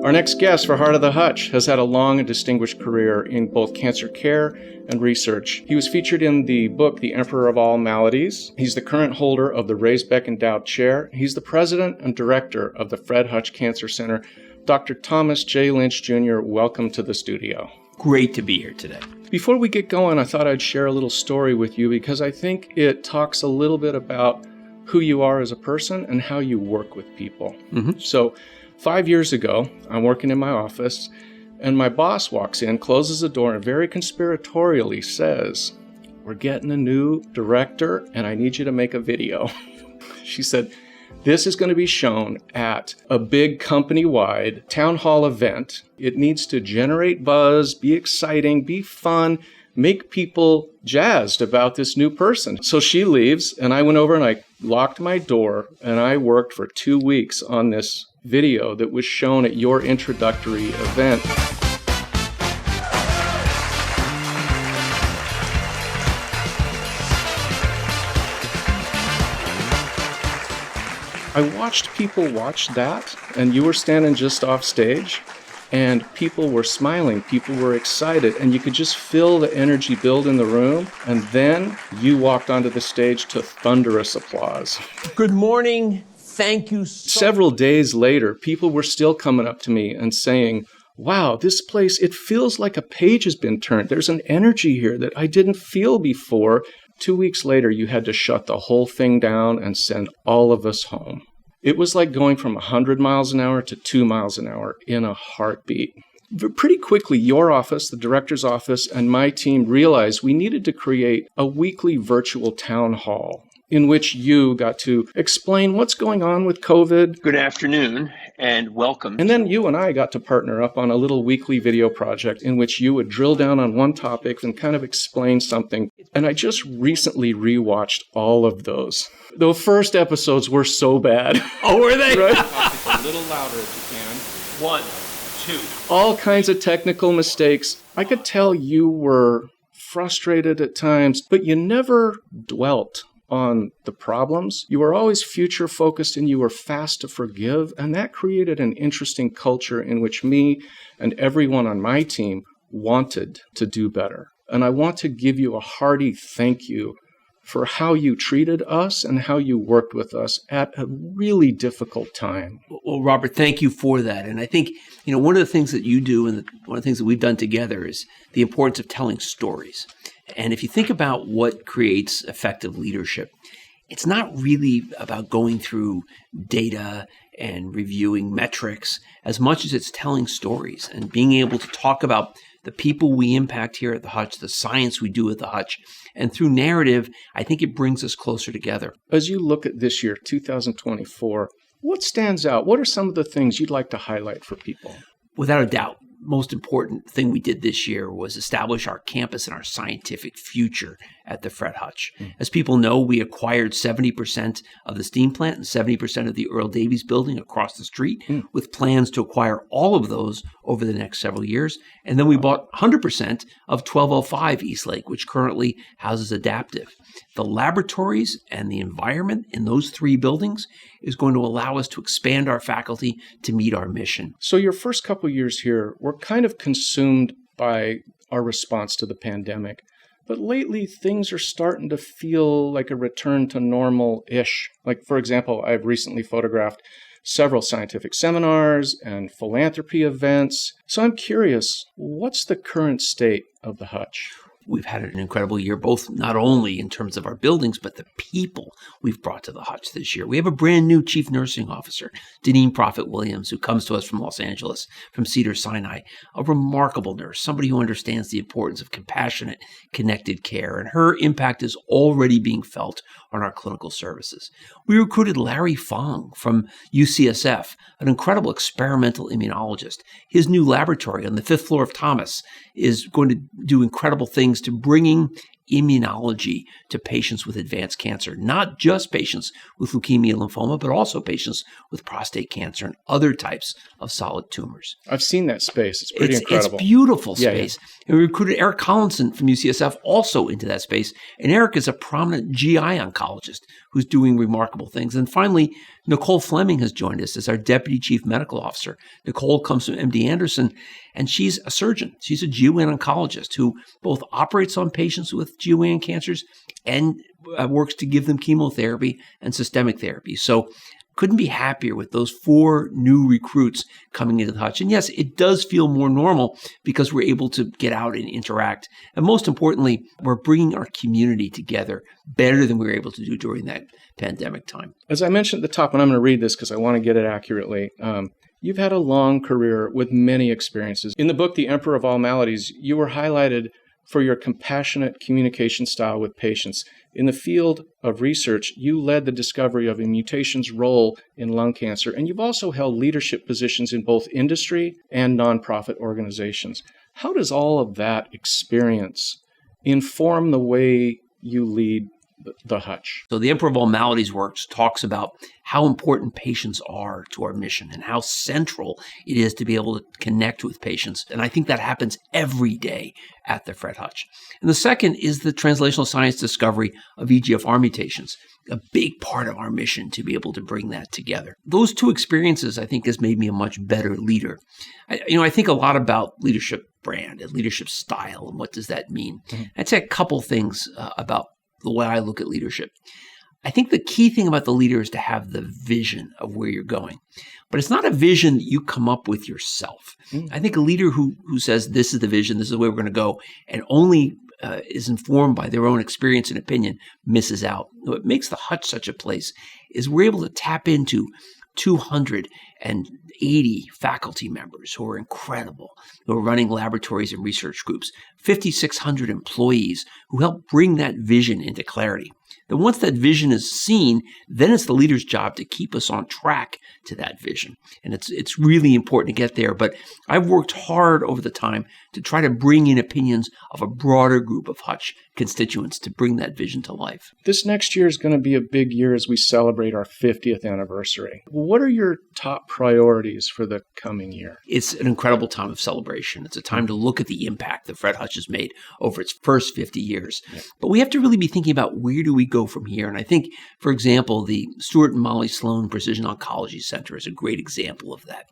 Our next guest for Heart of the Hutch has had a long and distinguished career in both cancer care and research. He was featured in the book, The Emperor of All Maladies. He's the current holder of the Raisbeck Endowed Chair. He's the president and director of the Fred Hutch Cancer Center. Dr. Thomas J. Lynch Jr., welcome to the studio. Great to be here today. Before we get going, I thought I'd share a little story with you because I think it talks a little bit about who you are as a person and how you work with people. So 5 years ago, I'm working in my office, and my boss walks in, closes the door, and very conspiratorially says, "We're getting a new director, and I need you to make a video." She said, "This is going to be shown at a big company-wide town hall event. It needs to generate buzz, be exciting, be fun, make people jazzed about this new person." So she leaves, and I went over and I locked my door, and I worked for 2 weeks on this video that was shown at your introductory event. I watched people watch that, and you were standing just off stage, and people were smiling, people were excited, and you could just feel the energy build in the room, and then you walked onto the stage to thunderous applause. Good morning. Thank you Several days later, people were still coming up to me and saying, "Wow, this place, it feels like a page has been turned. There's an energy here that I didn't feel before." 2 weeks later, you had to shut the whole thing down and send all of us home. It was like going from 100 miles an hour to 2 miles an hour in a heartbeat. Pretty quickly, your office, the director's office, and my team realized we needed to create a weekly virtual town hall in which you got to explain what's going on with COVID. Good afternoon and welcome. And then you and I got to partner up on a little weekly video project in which you would drill down on one topic and kind of explain something. And I just recently rewatched all of those. The first episodes were so bad. Oh, were they? Right? Talk a little louder if you can. 1, 2. All kinds of technical mistakes. I could tell you were frustrated at times, but you never dwelt on the problems. You were always future focused and you were fast to forgive. And that created an interesting culture in which me and everyone on my team wanted to do better. And I want to give you a hearty thank you for how you treated us and how you worked with us at a really difficult time. Well, Robert, thank you for that. And I think, one of the things that you do and one of the things that we've done together is the importance of telling stories. And if you think about what creates effective leadership, it's not really about going through data and reviewing metrics as much as it's telling stories and being able to talk about the people we impact here at the Hutch, the science we do at the Hutch. And through narrative, I think it brings us closer together. As you look at this year, 2024, what stands out? What are some of the things you'd like to highlight for people? Without a doubt, most important thing we did this year was establish our campus and our scientific future at the Fred Hutch. As people know, we acquired 70% of the steam plant and 70% of the Earl Davies building across the street with plans to acquire all of those over the next several years. And then we bought 100% of 1205 Eastlake, which currently houses Adaptive. The laboratories and the environment in those 3 buildings is going to allow us to expand our faculty to meet our mission. So your first couple years here were kind of consumed by our response to the pandemic. But lately, things are starting to feel like a return to normal-ish. Like, for example, I've recently photographed several scientific seminars and philanthropy events. So I'm curious, what's the current state of the Hutch? We've had an incredible year, both not only in terms of our buildings, but the people we've brought to the Hutch this year. We have a brand new chief nursing officer, Deneen Prophet-Williams, who comes to us from Los Angeles, from Cedars-Sinai, a remarkable nurse, somebody who understands the importance of compassionate, connected care, and her impact is already being felt on our clinical services. We recruited Larry Fong from UCSF, an incredible experimental immunologist. His new laboratory on the 5th floor of Thomas is going to do incredible things to bringing immunology to patients with advanced cancer, not just patients with leukemia and lymphoma, but also patients with prostate cancer and other types of solid tumors. I've seen that space. It's pretty incredible. It's beautiful space. Yeah. And we recruited Eric Collinson from UCSF also into that space. And Eric is a prominent GI oncologist who's doing remarkable things. And finally, Nicole Fleming has joined us as our Deputy Chief Medical Officer. Nicole comes from MD Anderson, and she's a surgeon. She's a GYN oncologist who both operates on patients with GYN cancers and works to give them chemotherapy and systemic therapy. So couldn't be happier with those 4 new recruits coming into the Hutch. And yes, it does feel more normal because we're able to get out and interact. And most importantly, we're bringing our community together better than we were able to do during that pandemic time. As I mentioned at the top, and I'm going to read this because I want to get it accurately, you've had a long career with many experiences. In the book, The Emperor of All Maladies, you were highlighted for your compassionate communication style with patients. In the field of research, you led the discovery of a mutation's role in lung cancer, and you've also held leadership positions in both industry and nonprofit organizations. How does all of that experience inform the way you lead the Hutch? So the Emperor of All Maladies works talks about how important patients are to our mission and how central it is to be able to connect with patients. And I think that happens every day at the Fred Hutch. And the second is the translational science discovery of EGFR mutations, a big part of our mission to be able to bring that together. Those 2 experiences, I think, has made me a much better leader. I think a lot about leadership brand and leadership style and what does that mean. Mm-hmm. I'd say a couple things about the way I look at leadership. I think the key thing about the leader is to have the vision of where you're going. But it's not a vision that you come up with yourself. I think a leader who says, this is the vision, this is the way we're going to go, and only is informed by their own experience and opinion, misses out. What makes the Hutch such a place is we're able to tap into 280 faculty members who are incredible, who are running laboratories and research groups, 5,600 employees who help bring that vision into clarity. Then once that vision is seen, then it's the leader's job to keep us on track to that vision. And it's really important to get there. But I've worked hard over the time to try to bring in opinions of a broader group of Hutch constituents to bring that vision to life. This next year is going to be a big year as we celebrate our 50th anniversary. What are your top priorities for the coming year? It's an incredible time of celebration. It's a time to look at the impact that Fred Hutch has made over its first 50 years. Yeah. But we have to really be thinking about where do we go from here? And I think, for example, the Stuart and Molly Sloan Precision Oncology Center is a great example of that.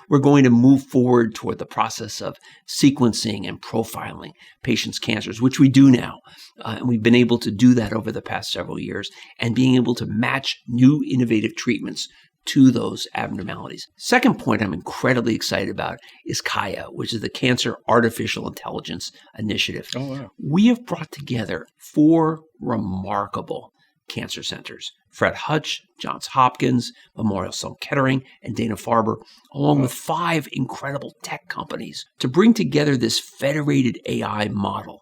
We're going to move forward toward the process of sequencing and profiling patients' cancers, which we do now. And we've been able to do that over the past several years and being able to match new innovative treatments to those abnormalities. Second point I'm incredibly excited about is Kaya, which is the Cancer Artificial Intelligence Initiative. Oh, wow. We have brought together 4 remarkable cancer centers: Fred Hutch, Johns Hopkins, Memorial Sloan Kettering, and Dana-Farber, along with 5 incredible tech companies to bring together this federated AI model.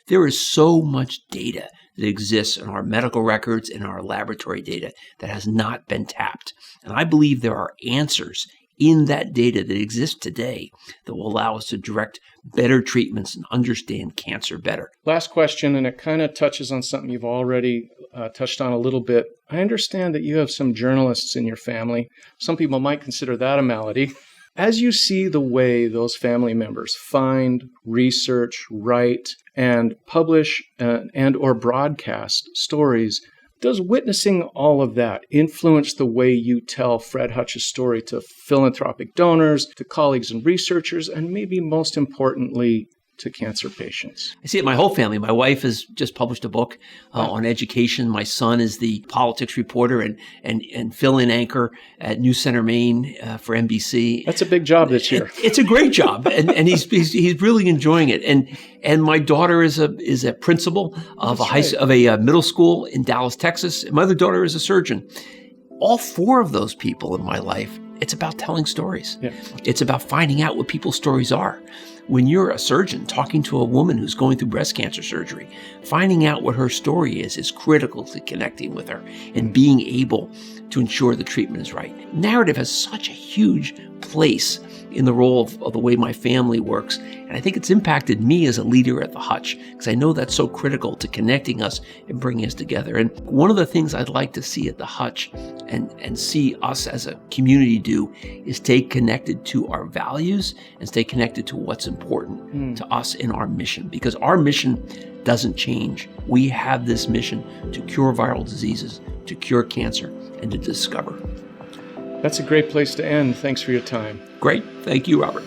There is so much data that exists in our medical records and our laboratory data that has not been tapped. And I believe there are answers in that data that exists today that will allow us to direct better treatments and understand cancer better. Last question, and it kind of touches on something you've already touched on a little bit. I understand that you have some journalists in your family. Some people might consider that a malady. As you see the way those family members find, research, write, and publish and or broadcast stories, does witnessing all of that influence the way you tell Fred Hutch's story to philanthropic donors, to colleagues and researchers, and maybe most importantly, to cancer patients? I see it in my whole family. My wife has just published a book on education. My son is the politics reporter and fill-in anchor at News Center Maine for NBC. That's a big job this year. It's a great job, and he's really enjoying it. And my daughter is a principal of a middle school in Dallas, Texas. And my other daughter is a surgeon. All 4 of those people in my life, it's about telling stories. Yeah. It's about finding out what people's stories are. When you're a surgeon talking to a woman who's going through breast cancer surgery, finding out what her story is critical to connecting with her and being able to ensure the treatment is right. Narrative has such a huge place in the role of the way my family works. And I think it's impacted me as a leader at the Hutch, because I know that's so critical to connecting us and bringing us together. And one of the things I'd like to see at the Hutch and see us as a community do is stay connected to our values and stay connected to what's important to us in our mission, because our mission doesn't change. We have this mission to cure viral diseases, to cure cancer, and to discover. That's a great place to end. Thanks for your time. Great. Thank you, Robert.